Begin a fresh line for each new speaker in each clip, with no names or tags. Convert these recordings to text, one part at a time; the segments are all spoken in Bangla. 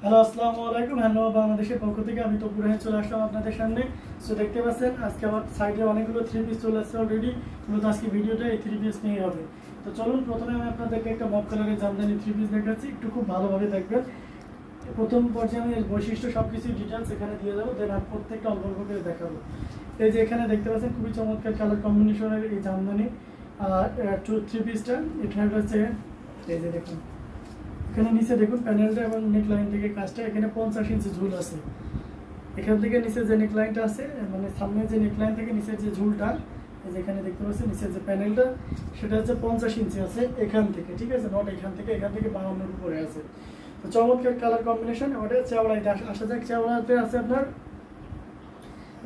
হ্যালো আসসালামু আলাইকুম। হ্যান্ডলুম অফ বাংলাদেশের পক্ষ থেকে আমি তপুর চলে আসলাম আপনাদের সামনে। সো দেখতে পাচ্ছেন আজকে আমার সাইডে অনেকগুলো থ্রি পিস চলে আসছে অলরেডি, কিন্তু আজকে ভিডিওটা এই থ্রি পিস নিয়ে হবে। তো চলুন প্রথমে আমি আপনাদেরকে একটা মফ কালারের জামদানি থ্রি পিস দেখাচ্ছি, একটু খুব ভালোভাবে দেখবেন। প্রথম পর্যায়ে আমি এর বৈশিষ্ট্য সব কিছু ডিটেলস এখানে দিয়ে দেবো, দেন আমি প্রত্যেকটা অল্প অল্প করে দেখাবো। এই যে এখানে দেখতে পাচ্ছেন খুবই চমৎকার কালার কম্বিনেশনের এই জামদানি থ্রি পিসটা। এটা হচ্ছে এই যে দেখুন, এখানে নিচে দেখুন প্যানেলটা এবং নেক লাইন থেকে কাজটা, এখানে 50 ইঞ্চি ঝুল আছে। এখান থেকে নিচে যে নেক লাইনটা আছে, মানে সামনে যে নেক লাইন থেকে নিচের যে ঝুলটা, এই যেখানে দেখতে পাচ্ছেন নিচের যে প্যানেলটা, সেটা হচ্ছে 50 ইঞ্চি আছে এখান থেকে, ঠিক আছে, নট এখান থেকে 52 উপরে আছে। তো চমৎকার কালার কম্বিনেশন। ওটা চাওড়াইতে আসা যাক। চাওড়াতে আছে আপনার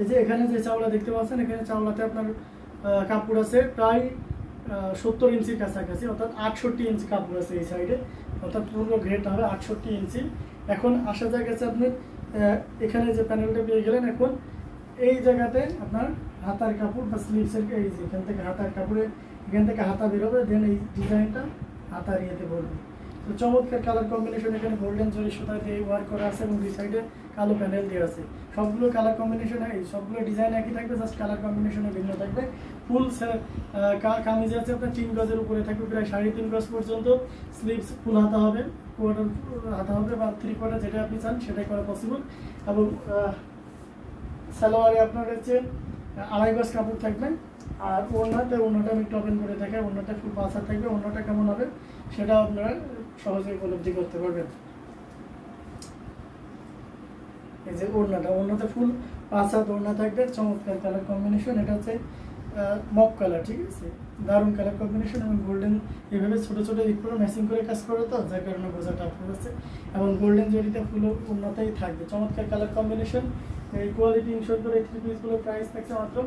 এই যে এখানে যে চাওড়া দেখতে পাচ্ছেন, এখানে চাওড়াতে আপনার কাপড় আছে প্রায় 70 ইঞ্চির কাছাকাছি, অর্থাৎ 68 ইঞ্চি কাপড় আছে এই সাইডে, অর্থাৎ পুরো ঘেরটা হবে 68 ইঞ্চি। এখন আসা যায় গেছে আপনি এখানে যে প্যানেলটা পেয়ে গেলেন, এখন এই জায়গাতে আপনার হাতার কাপড় বা স্লিভসের এই যে এখান থেকে হাতার কাপড়ে এখান থেকে হাতা বেরোবে, দেন এই ডিজাইনটা হাতার ইয়েতে পড়বে। তো চমৎকার কালার কম্বিনেশন, এখানে গোল্ডেন জরি সুতা দিয়ে ওয়ার্ক করা আছে এবং দুই সাইডে কালো প্যানেল দেওয়া আছে। সবগুলো কালার কম্বিনেশন এই সবগুলো ডিজাইন একই থাকবে, জাস্ট কালার কম্বিনেশনে ভিন্ন থাকবে। ফুল কামিজ আছে আপনার 3 গজের উপরে থাকবে, প্রায় 3.5 গজ পর্যন্ত। স্লিভস ফুল হাতা হবে, কোয়ার্টার হাতা হবে বা 3 কোয়ার্টার, যেটা আপনি চান সেটাই করা পসিবল। এবং সালোয়ারে আপনার হচ্ছে 2.5 গজ কাপড় থাকবে। আর ওড়নাটা আমি একটু ওপেন করে দেখাই। ওড়নাটা ফুল 5 হাত থাকবে। ওড়নাটা কেমন হবে সেটা আপনারা সহজে উপলব্ধি করতে পারবেন। এই যে ওড়নাতে ফুল 5 হাত ওড়না থাকবে, চমৎকার কালার কম্বিনেশন। এটা হচ্ছে মপ কালার, ঠিক আছে, দারুণ কালার কম্বিনেশন এবং গোল্ডেন এইভাবে ছোট ছোট দিক করে ম্যাচিং করে কাজ করে, তো যার কারণে বোঝাটা আপনার হচ্ছে। এবং গোল্ডেন জরিতে ফুল ওড়নাতেই থাকবে, চমৎকার কালার কম্বিনেশন। এই কোয়ালিটি ইনশোর করে এই থ্রি পিসগুলোর প্রাইস থাকছে মাত্র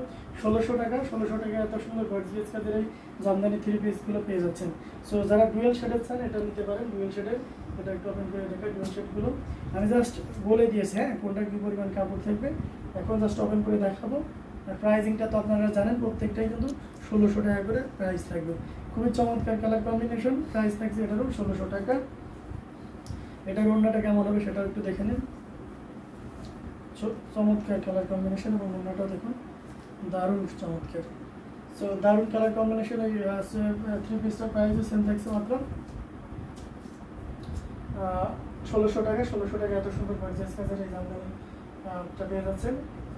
1600 টাকা। 1600 টাকা এত সুন্দর গর্জিয়াস কাজের এই জামদানি থ্রি পিসগুলো পেয়ে যাচ্ছেন। সো যারা ডুয়েল শেডের চান এটা নিতে পারেন, ডুয়েল শেডের। এটা একটু ওপেন করে দেখা ডুয়েল শেডগুলো আমি জাস্ট বলে দিয়েছি, হ্যাঁ, কোনটা কী পরিমাণ কাপড় থাকবে এখন জাস্ট ওপেন করে দেখাবো। আর প্রাইসিংটা তো আপনারা জানেন, প্রত্যেকটাই কিন্তু 1600 টাকা করে প্রাইস থাকবে। খুবই চমৎকার কালার কম্বিনেশন, প্রাইস থাকছে এটারও 1600 টাকা। এটার ওড়নাটা কেমন হবে সেটাও একটু দেখে নিন। চমৎকার কালার কম্বিনেশন এবং ওড়নাটাও দেখুন, দারুণ চমৎকার। সো দারুণ কালার কম্বিনেশন। এই থ্রি পিসটার প্রাইসও সেম থাকছে মাত্র 1600 টাকা। 1600 টাকা এত সুন্দর গর্জিয়াস কাজের এই জামদানিটা পেয়ে যাচ্ছেন।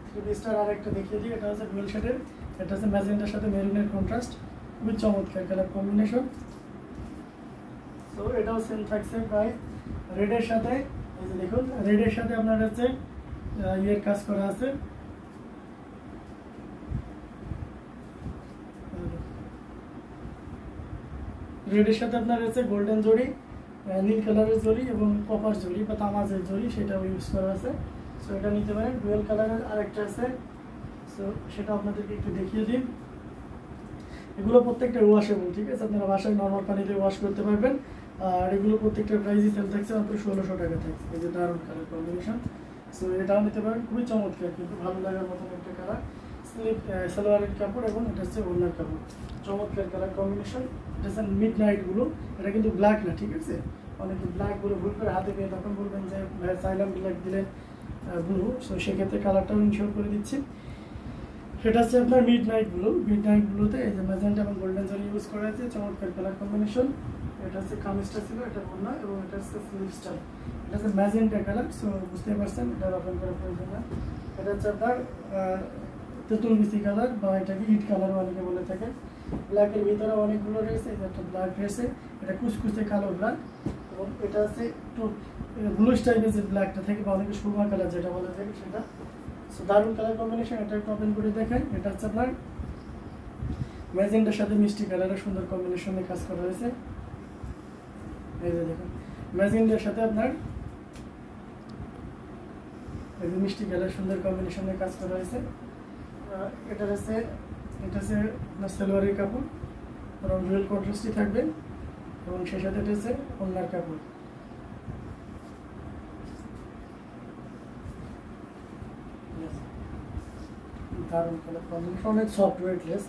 থ্রি পিসটার আর একটা দেখিয়ে দিই। এটা হচ্ছে ডুয়েল শেডের, এটা হচ্ছে ম্যাজেন্টার সাথে মেরুনের কন্ট্রাস্ট, খুবই চমৎকার কালার কম্বিনেশন। তো এটাও সেম থাকছে প্রায় রেডের সাথে। এই যে দেখুন, রেডের সাথে আপনার হচ্ছে ইয়ের কাজ করা আছে, রেডের সাথে আপনার হচ্ছে গোল্ডেন জরি, নীল কালারের জরি এবং কপার জরি বা তামাজের জরি, সেটাও ইউজ করা আছে। সো এটা নিতে পারেন। ডুয়েল কালারের আরেকটা আছে, সো সেটা আপনাদেরকে একটু দেখিয়ে দিন। এগুলো প্রত্যেকটা ওয়াশেবল, ঠিক আছে, আপনারা বাসায় নর্মাল পানিতে ওয়াশ করতে পারবেন। আর এগুলো প্রত্যেকটা প্রাইসই সেল থাকছে মাত্র 1600 টাকা থাকছে। এই যে দারুণ কালার কম্বিনেশন, সো এটাও নিতে পারেন, খুবই চমৎকার, কিন্তু ভালো লাগার মতন একটা কালার। স্লিভ সালোয়ারের কাপড় এবং এটা হচ্ছে ওড়নার কাপড়, চমৎকার কালার কম্বিনেশন। এটা হচ্ছে মিড নাইটগুলো, এটা কিন্তু ব্ল্যাক না, ঠিক আছে, অনেকে ব্ল্যাকগুলো ভুল করে হাতে পেয়ে তখন বলবেন যে সাইলাম ব্ল্যাক দিলেন ব্লু, সো সেক্ষেত্রে কালারটাও ইনশিওর করে দিচ্ছি। সেটা হচ্ছে আপনার মিড নাইটগুলোতে এই যে ম্যাজেন্টা এবং গোল্ডেন জরি ইউজ করা আছে, চমৎকার কালার কম্বিনেশন। এটা হচ্ছে কামিজটা ছিল, এটা ওড়না, এবং এটা হচ্ছে স্লিভসটা, এটা হচ্ছে ম্যাজেন্টা কালার। সো বুঝতে পারছেন, এটা ওপেন করার প্রয়োজন না। এটা হচ্ছে আপনার তেঁতুল মিষ্টি কালার বা এটাকে ইট কালার অনেকে বলে থাকে। ব্ল্যাকের ভিতরে অনেকগুলো রয়েছে, এটা একটা ব্ল্যাক রয়েছে, এটা কুচকুচে কালো ব্ল্যাক, এবং এটা হচ্ছে একটু ব্লুশ টাইপের যে ব্ল্যাকটা থাকে বা অনেকে সুরমা কালার যেটা বলে থাকে সেটা। সো দারুণ কালার কম্বিনেশন। এটা একটু ওপেন করে দেখাই। এটা হচ্ছে আপনার ম্যাজেন্টার সাথে মিষ্টি কালারের সুন্দর কম্বিনেশনে কাজ করা হয়েছে। এই যে দেখুন, ম্যাজেন্টার সাথে আপনার এই যে মিষ্টি কালার সুন্দর কম্বিনেশনে কাজ করা হয়েছে। এটা হচ্ছে আপনার সালোয়ারের কাপড়, এবং ডুয়েল কন্ট্রাস্টই থাকবে, এবং সেই সাথে এটা হচ্ছে ওড়নার কাপড়। দারুণ কালার কম্বিনেশন, অনেক সফট ওয়েটলেস।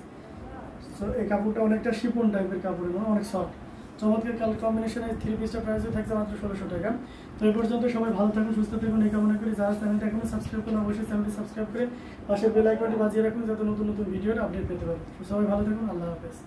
সো এই কাপড়টা অনেকটা শিপন টাইপের কাপড় এবং অনেক সফট। চমৎকার কালার কম্বিনেশন। এই 3 পিসটা প্রাইসে থাকছে মাত্র 1600 টাকা। তো এই পর্যন্ত সবাই ভালো থাকুন, সুস্থ থাকুন এই কামনা করি। যারা চ্যানেলটা এখনো সাবস্ক্রাইব করেন অবশ্যই চ্যানেলটি সাবস্ক্রাইব করে পাশের বেল আইকনটি বাজিয়ে রাখুন যাতে নতুন নতুন ভিডিওর আপডেট পেতে পারেন। সবাই ভালো থাকুন, আল্লাহ হাফেজ।